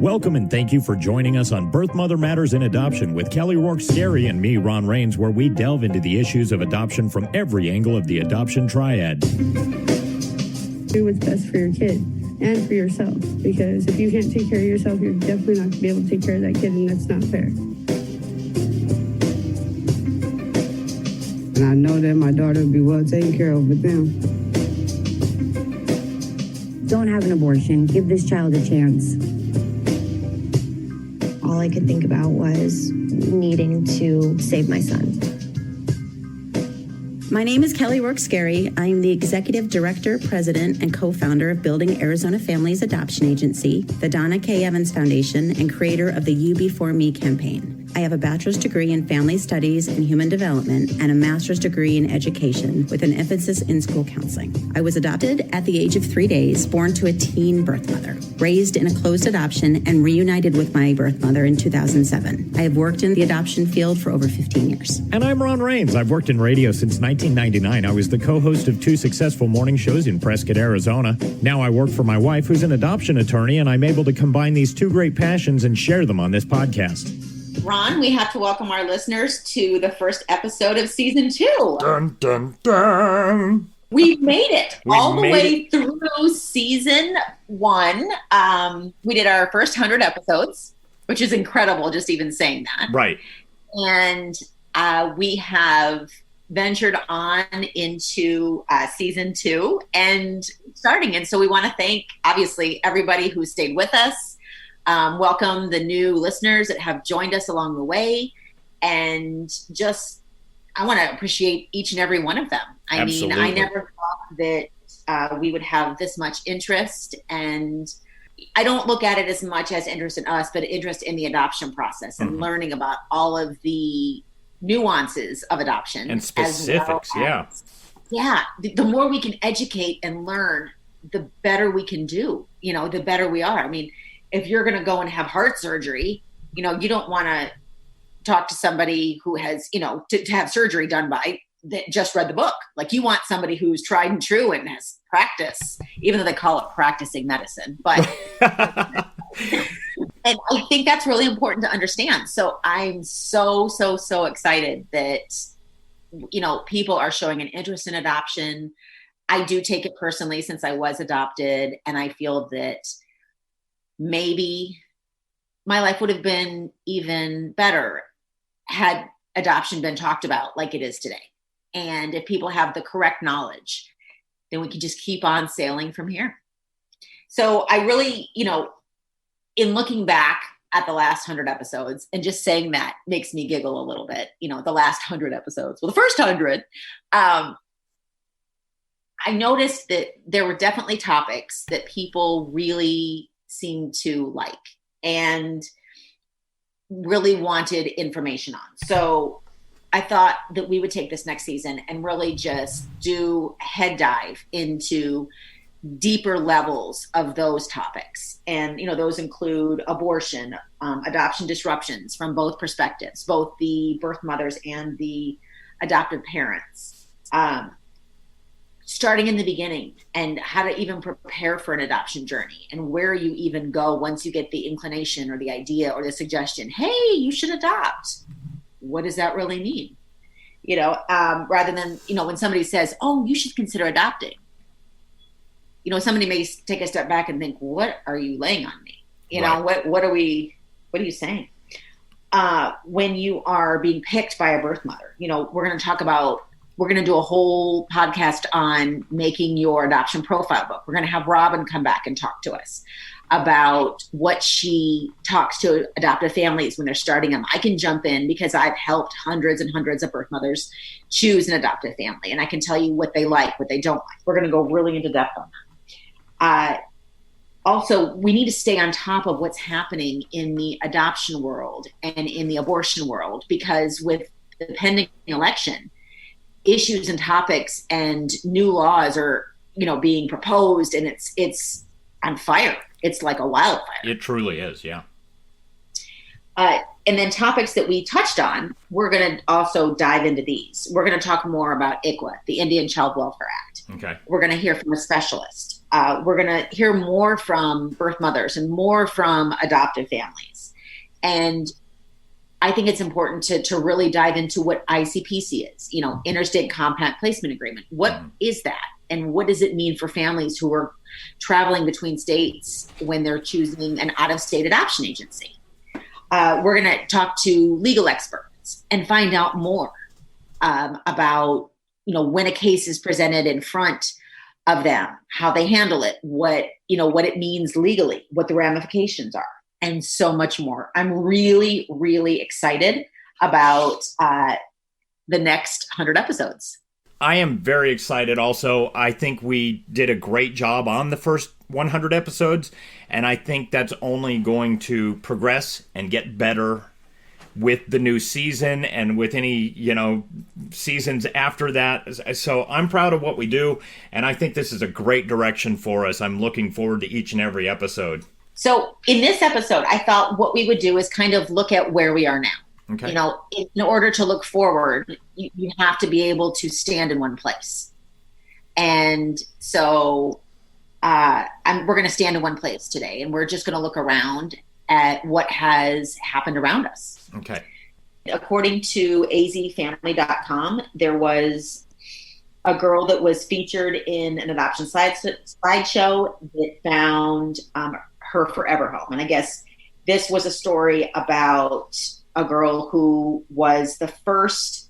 Welcome and thank you for joining us on Birth Mother Matters in Adoption with Kelly Rourke-Scary and me, Ron Rains, where we delve into the issues of adoption from every angle of the adoption triad. Do what's best for your kid and for yourself, because if you can't take care of yourself, you're definitely not going to be able to take care of that kid, and that's not fair. And I know that my daughter will be well taken care of with them. Don't have an abortion. Give this child a chance. All I could think about was needing to save my son. My name is Kelly Rourke-Scary. I am the Executive Director, President, and co-founder of Building Arizona Families Adoption Agency, the Donna K. Evans Foundation, and creator of the You Before Me campaign. I have a bachelor's degree in family studies and human development and a master's degree in education with an emphasis in school counseling. I was adopted at the age of 3 days, born to a teen birth mother, raised in a closed adoption, and reunited with my birth mother in 2007. I have worked in the adoption field for over 15 years. And I'm Ron Rains. I've worked in radio since 1999. I was the co-host of 2 successful morning shows in Prescott, Arizona. Now I work for my wife, who's an adoption attorney, and I'm able to combine these 2 great passions and share them on this podcast. Ron, we have to welcome our listeners to the first episode of season 2. Dun, dun, dun. We've made it all the way through season 1. We did our first 100 episodes, which is incredible, just even saying that. Right. And we have ventured on into season 2 and starting. And so we want to thank, obviously, everybody who stayed with us. Welcome the new listeners that have joined us along the way. And just, I want to appreciate each and every one of them. Absolutely. I never thought that we would have this much interest. And I don't look at it as much as interest in us, but interest in the adoption process and learning about all of the nuances of adoption. And specifics, Yeah. The more we can educate and learn, the better we can do, the better we are. I mean, if you're going to go and have heart surgery, you don't want to talk to somebody who has, to have surgery done by that just read the book. Like, you want somebody who's tried and true and has practice, even though they call it practicing medicine. But, and I think that's really important to understand. So I'm so excited that, people are showing an interest in adoption. I do take it personally since I was adopted, and I feel that maybe my life would have been even better had adoption been talked about like it is today. And if people have the correct knowledge, then we can just keep on sailing from here. So I really, in looking back at the last 100 episodes and just saying that makes me giggle a little bit, the last 100 episodes. Well, the first 100, I noticed that there were definitely topics that people really seemed to like and really wanted information on. So I thought that we would take this next season and really just do a head dive into deeper levels of those topics. And, those include abortion, adoption disruptions from both perspectives, both the birth mothers and the adoptive parents. Starting in the beginning and how to even prepare for an adoption journey and where you even go once you get the inclination or the idea or the suggestion, hey, you should adopt. What does that really mean? Rather than, when somebody says, oh, you should consider adopting, somebody may take a step back and think, what are you laying on me? Right. What are you saying? When you are being picked by a birth mother, we're going to do a whole podcast on making your adoption profile book. We're going to have Robin come back and talk to us about what she talks to adoptive families when they're starting them. I can jump in because I've helped hundreds and hundreds of birth mothers choose an adoptive family. And I can tell you what they like, what they don't like. We're going to go really into depth on that. Also, we need to stay on top of what's happening in the adoption world and in the abortion world, because with the pending election, issues and topics and new laws are, being proposed, and it's on fire. It's like a wildfire. It truly is, yeah. And then topics that we touched on, we're going to also dive into these. We're going to talk more about ICWA, the Indian Child Welfare Act. Okay. We're going to hear from a specialist. We're going to hear more from birth mothers and more from adoptive families. And I think it's important to really dive into what ICPC is, Interstate Compact Placement Agreement. What is that? And what does it mean for families who are traveling between states when they're choosing an out-of-state adoption agency? We're going to talk to legal experts and find out more about, when a case is presented in front of them, how they handle it, what it means legally, what the ramifications are, and so much more. I'm really, really excited about the next 100 episodes. I am very excited also. I think we did a great job on the first 100 episodes, and I think that's only going to progress and get better with the new season and with any, seasons after that. So I'm proud of what we do, and I think this is a great direction for us. I'm looking forward to each and every episode. So in this episode, I thought what we would do is kind of look at where we are now. Okay. In order to look forward, you have to be able to stand in one place. And so we're going to stand in one place today, and we're just going to look around at what has happened around us. Okay. According to azfamily.com, there was a girl that was featured in an adoption slideshow that found her forever home. And I guess this was a story about a girl who was the first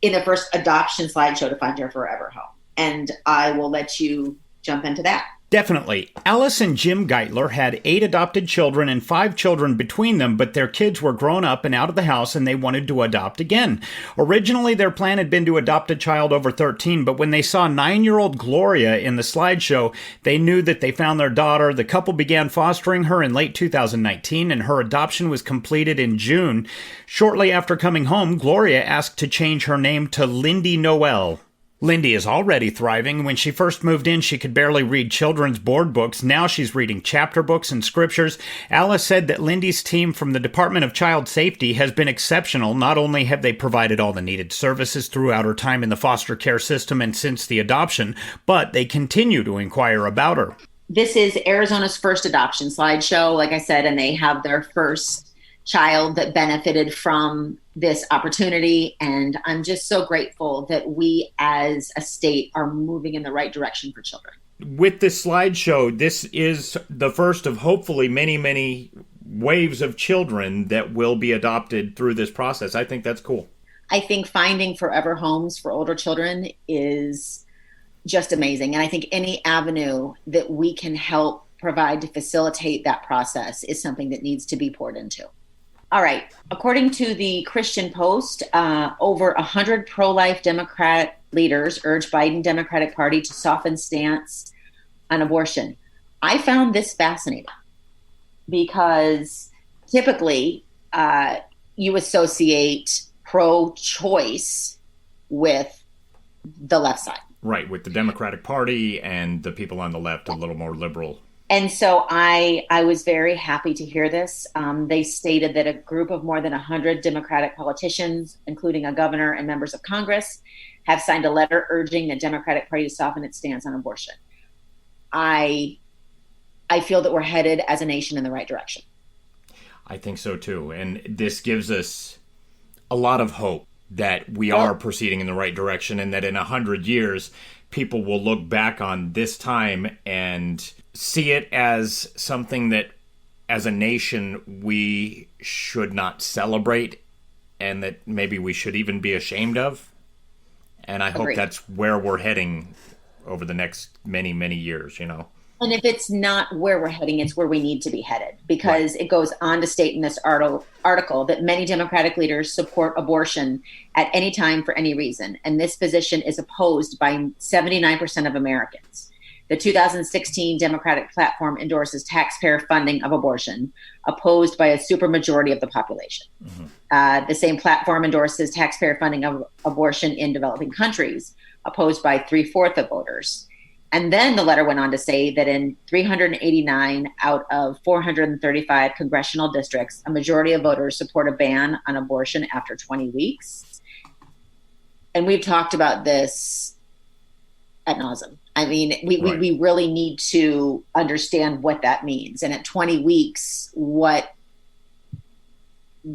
adoption slideshow to find her forever home. And I will let you jump into that. Definitely. Alice and Jim Geitler had 8 adopted children and 5 children between them, but their kids were grown up and out of the house and they wanted to adopt again. Originally, their plan had been to adopt a child over 13, but when they saw 9-year-old Gloria in the slideshow, they knew that they found their daughter. The couple began fostering her in late 2019, and her adoption was completed in June. Shortly after coming home, Gloria asked to change her name to Lindy Noel. Lindy is already thriving. When she first moved in, she could barely read children's board books. Now she's reading chapter books and scriptures. Alice said that Lindy's team from the Department of Child Safety has been exceptional. Not only have they provided all the needed services throughout her time in the foster care system and since the adoption, but they continue to inquire about her. This is Arizona's first adoption slideshow, like I said, and they have their first child that benefited from this opportunity. And I'm just so grateful that we as a state are moving in the right direction for children. With this slideshow, this is the first of hopefully many, many waves of children that will be adopted through this process. I think that's cool. I think finding forever homes for older children is just amazing. And I think any avenue that we can help provide to facilitate that process is something that needs to be poured into. All right. According to the Christian Post, over 100 pro-life Democrat leaders urged Biden Democratic Party to soften stance on abortion. I found this fascinating because typically you associate pro-choice with the left side. Right, with the Democratic Party and the people on the left, a little more liberal. And so I was very happy to hear this. They stated that a group of more than 100 Democratic politicians, including a governor and members of Congress, have signed a letter urging the Democratic Party to soften its stance on abortion. I feel that we're headed as a nation in the right direction. I think so too. And this gives us a lot of hope that we are proceeding in the right direction, and that in 100 years, people will look back on this time and see it as something that, as a nation, we should not celebrate, and that maybe we should even be ashamed of. And I hope that's where we're heading over the next many, many years, And if it's not where we're heading, it's where we need to be headed, because It goes on to state in this article that many Democratic leaders support abortion at any time for any reason. And this position is opposed by 79% of Americans. The 2016 Democratic platform endorses taxpayer funding of abortion, opposed by a supermajority of the population. Mm-hmm. The same platform endorses taxpayer funding of abortion in developing countries, opposed by 3/4 of voters. And then the letter went on to say that in 389 out of 435 congressional districts, a majority of voters support a ban on abortion after 20 weeks. And we've talked about this ad nauseum. I mean, we really need to understand what that means. And at 20 weeks, what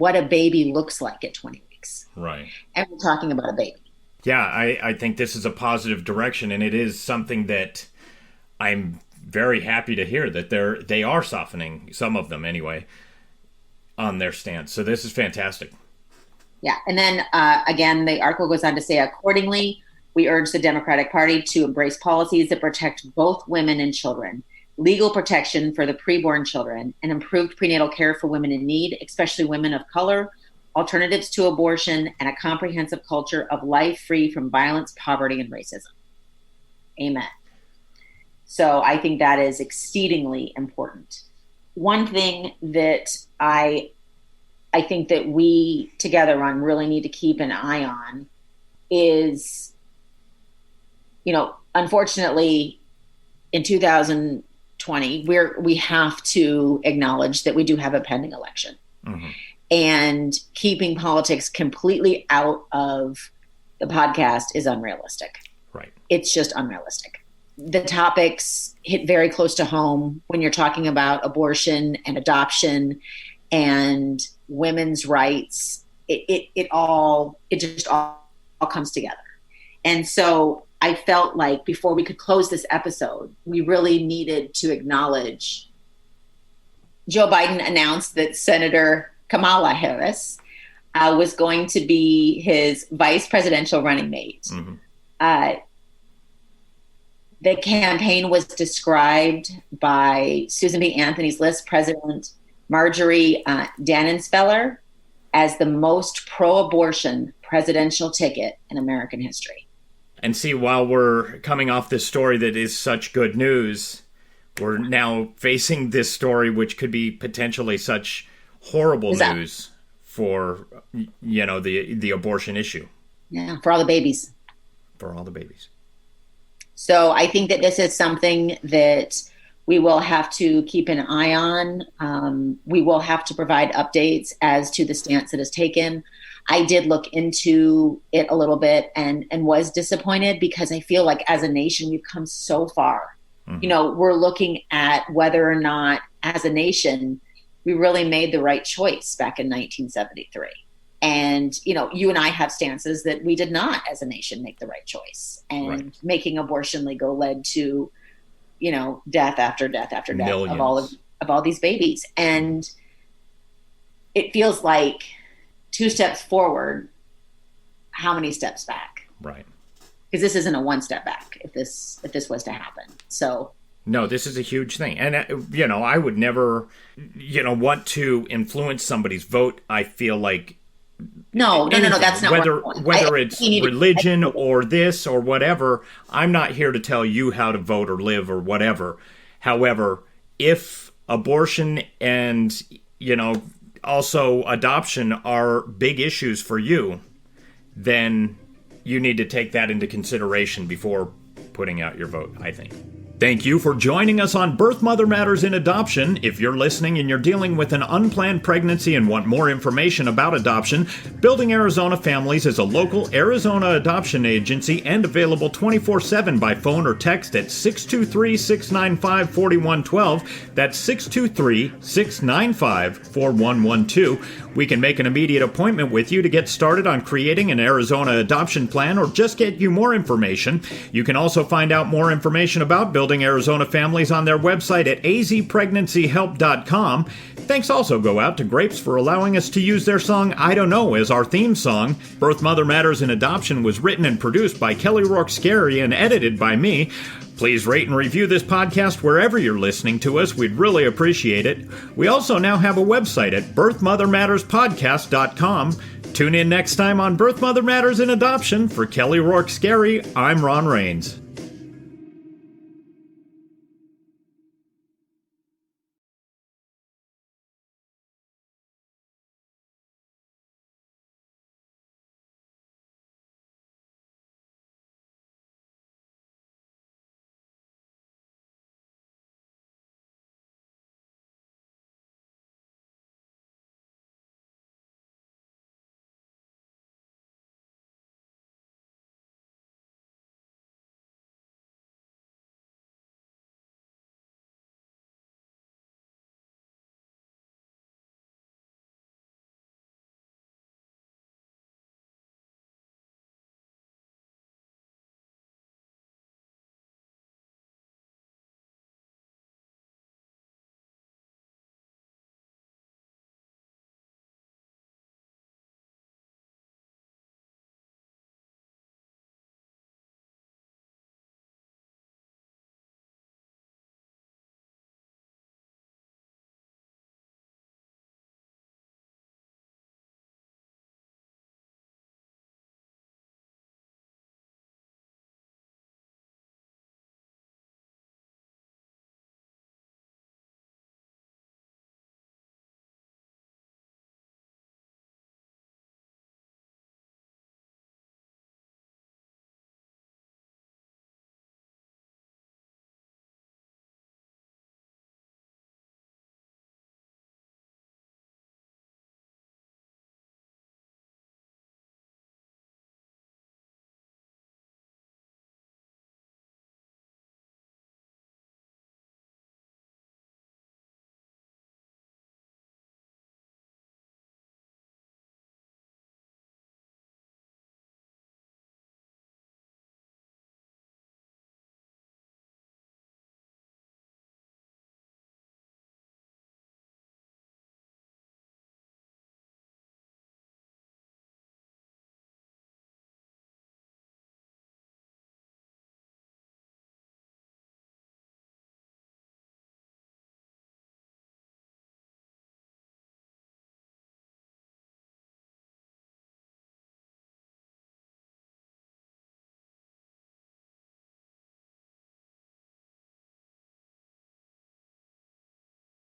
a baby looks like at 20 weeks. Right. And we're talking about a baby. Yeah, I think this is a positive direction, and it is something that I'm very happy to hear that they are softening, some of them anyway, on their stance. So this is fantastic. Yeah. And then again, the article goes on to say, accordingly, we urge the Democratic Party to embrace policies that protect both women and children, legal protection for the preborn children, and improved prenatal care for women in need, especially women of color, alternatives to abortion, and a comprehensive culture of life free from violence, poverty, and racism. Amen. So I think that is exceedingly important. One thing that I think that we together, Ron, really need to keep an eye on is, unfortunately, in 2020, we have to acknowledge that we do have a pending election. Mm-hmm. And keeping politics completely out of the podcast is unrealistic. Right. It's just unrealistic. The topics hit very close to home when you're talking about abortion and adoption and women's rights. It just all comes together. And so I felt like before we could close this episode, we really needed to acknowledge Joe Biden announced that Senator Kamala Harris was going to be his vice presidential running mate. Mm-hmm. The campaign was described by Susan B. Anthony's List President Marjorie Dannensfeller as the most pro-abortion presidential ticket in American history. And see, while we're coming off this story that is such good news, we're now facing this story which could be potentially such horrible news for, the abortion issue. Yeah, for all the babies. For all the babies. So I think that this is something that we will have to keep an eye on. We will have to provide updates as to the stance that is taken. I did look into it a little bit and was disappointed because I feel like as a nation, we've come so far. Mm-hmm. We're looking at whether or not as a nation, we really made the right choice back in 1973. And, you and I have stances that we did not as a nation make the right choice. And making abortion legal led to, death after death after death of all these babies. And it feels like 2 steps forward, how many steps back? Right. Because this isn't a 1 step back if this was to happen. So no, this is a huge thing. And, I would never, want to influence somebody's vote. I feel like No, that's not whether it's religion or this or whatever. I'm not here to tell you how to vote or live or whatever. However, if abortion and, also adoption are big issues for you, then you need to take that into consideration before putting out your vote, I think. Thank you for joining us on Birth Mother Matters in Adoption. If you're listening and you're dealing with an unplanned pregnancy and want more information about adoption, Building Arizona Families is a local Arizona adoption agency and available 24/7 by phone or text at 623-695-4112. That's 623-695-4112. We can make an immediate appointment with you to get started on creating an Arizona adoption plan or just get you more information. You can also find out more information about Building Arizona Families on their website at azpregnancyhelp.com. Thanks also go out to Grapes for allowing us to use their song I Don't Know as our theme song. Birth Mother Matters in Adoption was written and produced by Kelly Rourke Scary and edited by me. Please rate and review this podcast wherever you're listening to us. We'd really appreciate it. We also now have a website at birthmothermatterspodcast.com. Tune in next time on Birth Mother Matters in Adoption. For Kelly Rourke Scary, I'm Ron Rains.